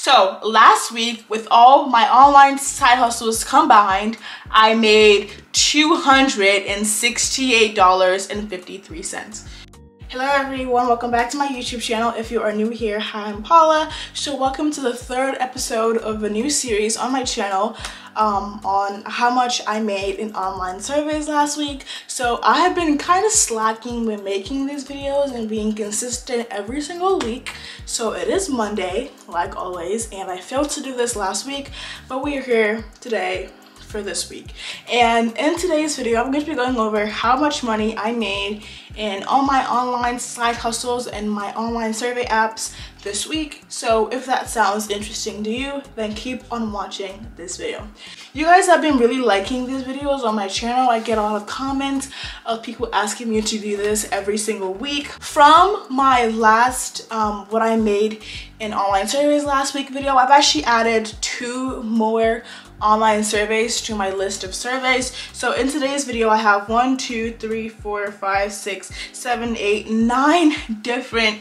So last week, with all my online side hustles combined, I made $268.53. Hello everyone, welcome back to my YouTube channel. If you are new here, hi, I'm Paula. So welcome to the third episode of a new series on my channel on how much I made in online surveys last week. So I have been kind of slacking with making these videos and being consistent every single week. So it is Monday, like always, and I failed to do this last week, but we are here today for this week. And in today's video, I'm going to be going over how much money I made in all my online side hustles and my online survey apps this week. So if that sounds interesting to you, then keep on watching this video. You guys have been really liking these videos on my channel. I get a lot of comments of people asking me to do this every single week. From my last what I made in online surveys last week video, I've actually added 2 more online surveys to my list of surveys. So in today's video, I have 1, 2, 3, 4, 5, 6, 7, 8, 9 different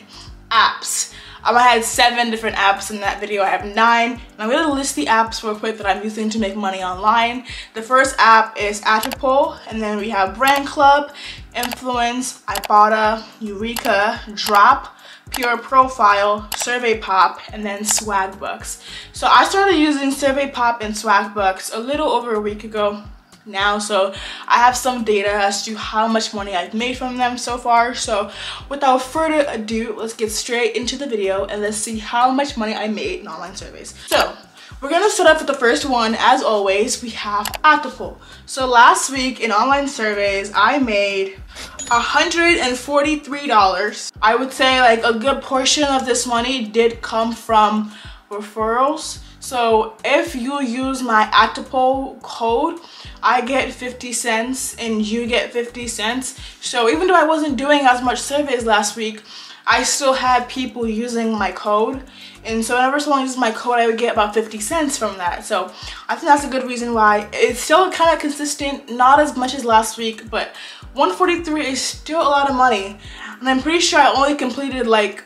apps. I had 7 different apps in that video. I have 9, and I'm going to list the apps real quick that I'm using to make money online. The first app is Atipol, and then we have Brand Club, Influence, Ibotta, Eureka, Drop, Pure Profile, Survey Pop, and then Swagbucks. So I started using Survey Pop and Swagbucks a little over a week ago now, so I have some data as to how much money I've made from them so far. So without further ado, let's get straight into the video and let's see how much money I made in online surveys. So we're gonna start off with the first one. As always, we have Atipol. So last week in online surveys, I made $143. I would say like a good portion of this money did come from referrals. So if you use my Atipol code, I get 50 cents and you get 50 cents. So even though I wasn't doing as much surveys last week, I still had people using my code. And so whenever someone uses my code, I would get about 50 cents from that. So I think that's a good reason why. It's still kind of consistent, not as much as last week, but 143 is still a lot of money. And I'm pretty sure I only completed like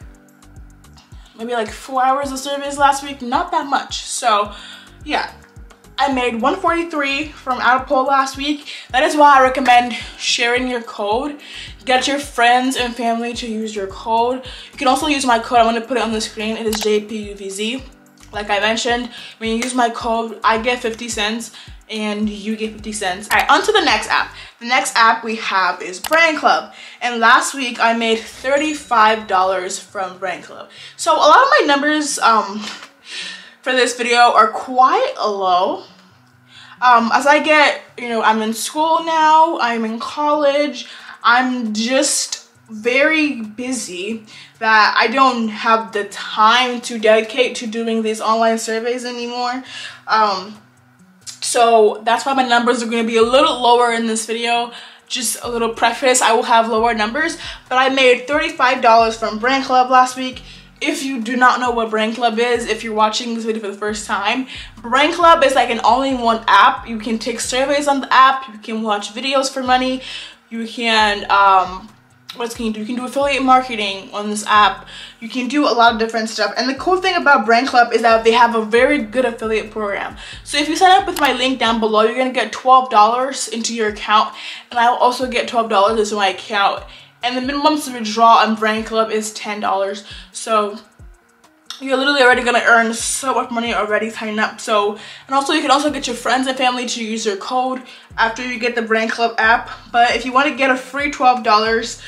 maybe like 4 hours of surveys last week, not that much. So yeah, I made 143 from Atipol last week. That is why I recommend sharing your code. Get your friends and family to use your code. You can also use my code. I'm going to put it on the screen. It is JPUVZ. Like I mentioned, when you use my code, I get 50 cents and you get 50 cents. All right, on to the next app. The next app we have is Brand Club. And last week I made $35 from Brand Club. So a lot of my numbers for this video are quite low. As I get, I'm in school now, I'm in college, I'm just very busy that I don't have the time to dedicate to doing these online surveys anymore. So that's why my numbers are going to be a little lower in this video. Just a little preface, I will have lower numbers, but I made $35 from Brand Club last week. If you do not know what Brand Club is, if you're watching this video for the first time, Brand Club is like an all-in-one app. You can take surveys on the app, you can watch videos for money, you can, what else can you do? You can do affiliate marketing on this app. You can do a lot of different stuff. And the cool thing about Brand Club is that they have a very good affiliate program. So if you sign up with my link down below, you're gonna get $12 into your account, and I will also get $12 into my account. And the minimum to withdraw on Brand Club is $10. So you're literally already gonna earn so much money already signing up. So, and also you can also get your friends and family to use your code after you get the Brand Club app. But if you want to get a free $12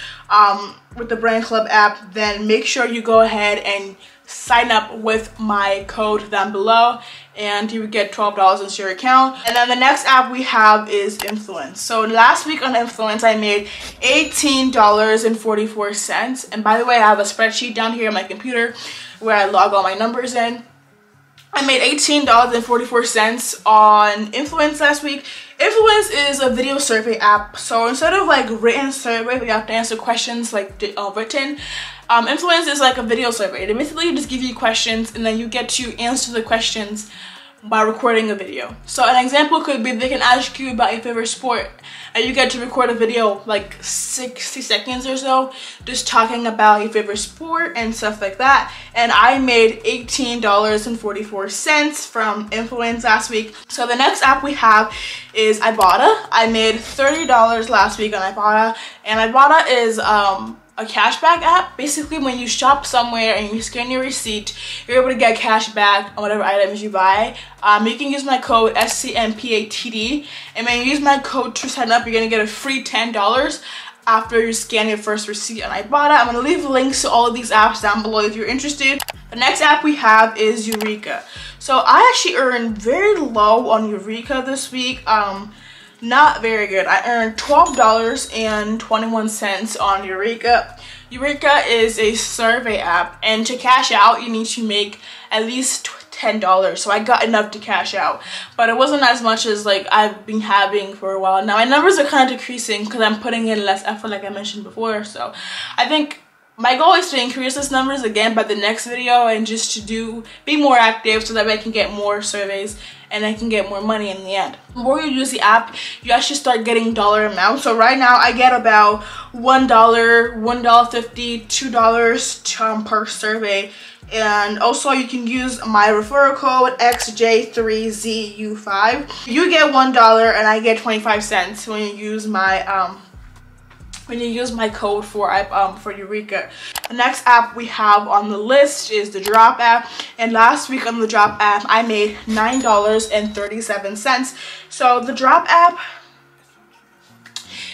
with the Brand Club app, then make sure you go ahead and sign up with my code down below, and you would get $12 into your account. And then the next app we have is Influence. So last week on Influence, I made $18.44. And by the way, I have a spreadsheet down here on my computer where I log all my numbers in. I made $18.44 on Influence last week. Influence is a video survey app. So instead of like written survey, we have to answer questions like written. Influence is like a video survey. They basically just give you questions and then you get to answer the questions by recording a video. So an example could be they can ask you about your favorite sport and you get to record a video like 60 seconds or so just talking about your favorite sport and stuff like that. And I made $18.44 from Influence last week. So the next app we have is Ibotta. I made $30 last week on Ibotta, and Ibotta is a cashback app. Basically, when you shop somewhere and you scan your receipt, you're able to get cash back on whatever items you buy. You can use my code SCMPATD, and when you use my code to sign up, you're gonna get a free $10 after you scan your first receipt on Ibotta. I'm gonna leave links to all of these apps down below if you're interested. The next app we have is Eureka. So I actually earned very low on Eureka this week. Not very good. I earned $12.21 on Eureka. Eureka is a survey app, and to cash out you need to make at least $10. So I got enough to cash out, but it wasn't as much as like I've been having for a while now. My numbers are kind of decreasing because I'm putting in less effort, like I mentioned before. So I think my goal is to increase these numbers again by the next video, and just to be more active so that I can get more surveys and I can get more money in the end. The more you use the app, you actually start getting dollar amounts. So right now I get about $1, $1.50, $2 per survey. And also you can use my referral code XJ3ZU5. You get $1 and I get 25 cents when you use my code for Eureka. The next app we have on the list is the Drop app, and last week on the Drop app I made $9.37. So the Drop app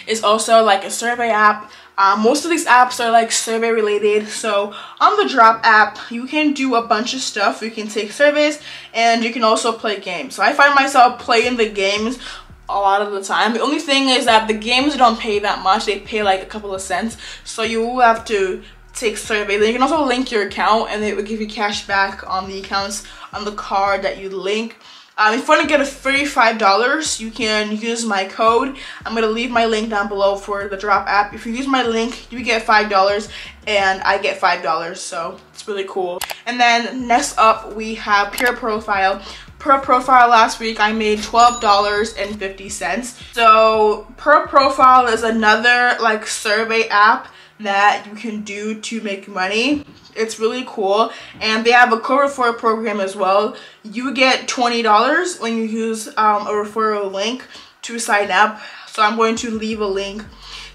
is also like a survey app. Most of these apps are like survey related. So on the Drop app you can do a bunch of stuff. You can take surveys and you can also play games. So I find myself playing the games a lot of the time. The only thing is that the games don't pay that much. They pay like a couple of cents, so you will have to take surveys. Then you can also link your account and it will give you cash back on the accounts on the card that you link. If you want to get a $35, you can use my code. I'm going to leave my link down below for the Drop app. If you use my link, you get $5 and I get $5, so it's really cool. And then next up we have Pure Profile. Per Profile last week I made $12.50. So Per Profile is another like survey app that you can do to make money. It's really cool, and they have a co-referral program as well. You get $20 when you use a referral link to sign up. So I'm going to leave a link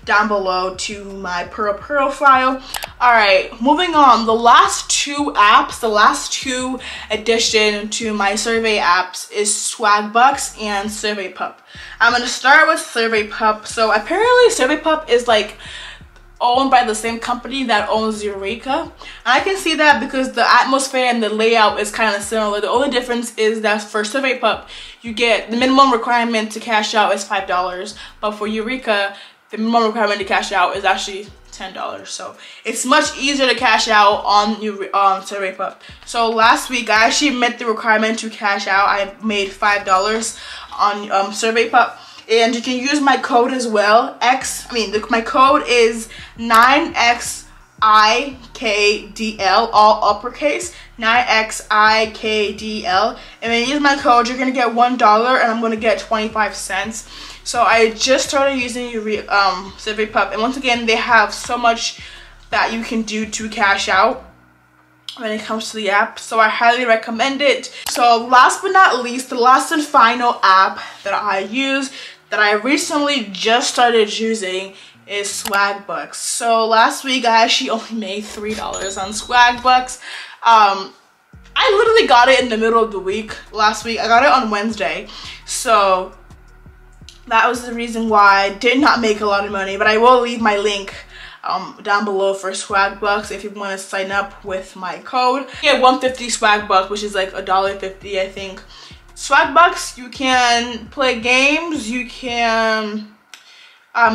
down below to my Per Profile. Alright, moving on. The last two apps, the last two addition to my survey apps is Swagbucks and SurveyPup. I'm going to start with SurveyPup. So apparently SurveyPup is like owned by the same company that owns Eureka. And I can see that because the atmosphere and the layout is kind of similar. The only difference is that for SurveyPup, you get the minimum requirement to cash out is $5, but for Eureka, the minimum requirement to cash out is actually $10. So it's much easier to cash out on SurveyPup. So last week I actually met the requirement to cash out. I made $5 on SurveyPup. And you can use my code as well. My code is 9XIKDL, all uppercase, 9XIKDL. And when you use my code, you're gonna get $1 and I'm gonna get 25 cents. So I just started using SurveyPup, and once again, they have so much that you can do to cash out when it comes to the app, so I highly recommend it. So last but not least, the last and final app that I use that I recently just started using is Swagbucks. So last week I actually only made $3 on Swagbucks. I literally got it in the middle of the week last week. I got it on Wednesday, so that was the reason why I did not make a lot of money, but I will leave my link down below for Swagbucks if you want to sign up with my code. You get 150 Swagbucks, which is like $1.50, I think. Swagbucks, you can play games, you can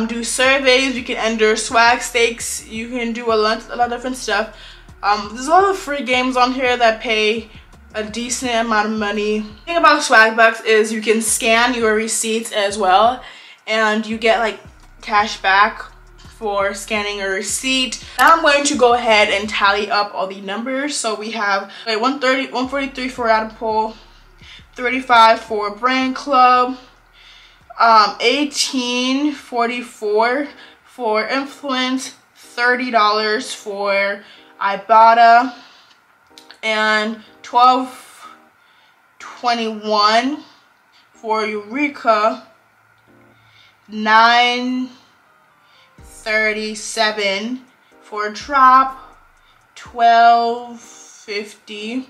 do surveys, you can enter swag stakes, you can do a lot of different stuff. There's a lot of free games on here that pay a decent amount of money. The thing about Swagbucks is you can scan your receipts as well, and you get like cash back for scanning a receipt. Now I'm going to go ahead and tally up all the numbers. So we have 143 for Adam Poll, $35 for Brand Club, $18.44 for Influence, $30 for Ibotta, and $12.21 for Eureka, $9.37 for Drop, $12.50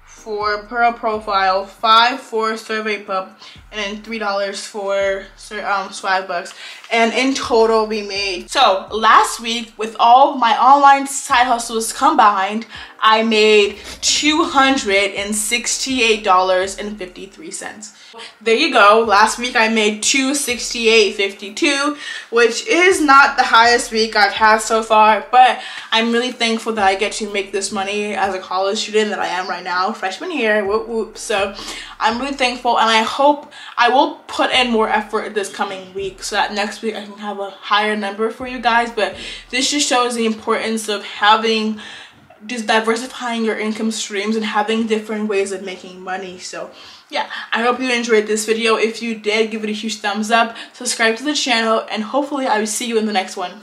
for Pearl Profile, $5 for Survey Pub, and then $3 for Swagbucks. And in total we made, so last week with all my online side hustles combined, I made $268.53. There you go. Last week I made $268.52, which is not the highest week I've had so far, but I'm really thankful that I get to make this money as a college student that I am right now, freshman year, whoop whoop. So I'm really thankful, and I hope I will put in more effort this coming week so that next week I can have a higher number for you guys. But this just shows the importance of having, just diversifying your income streams and having different ways of making money. So yeah, I hope you enjoyed this video. If you did, give it a huge thumbs up, subscribe to the channel, and hopefully I will see you in the next one.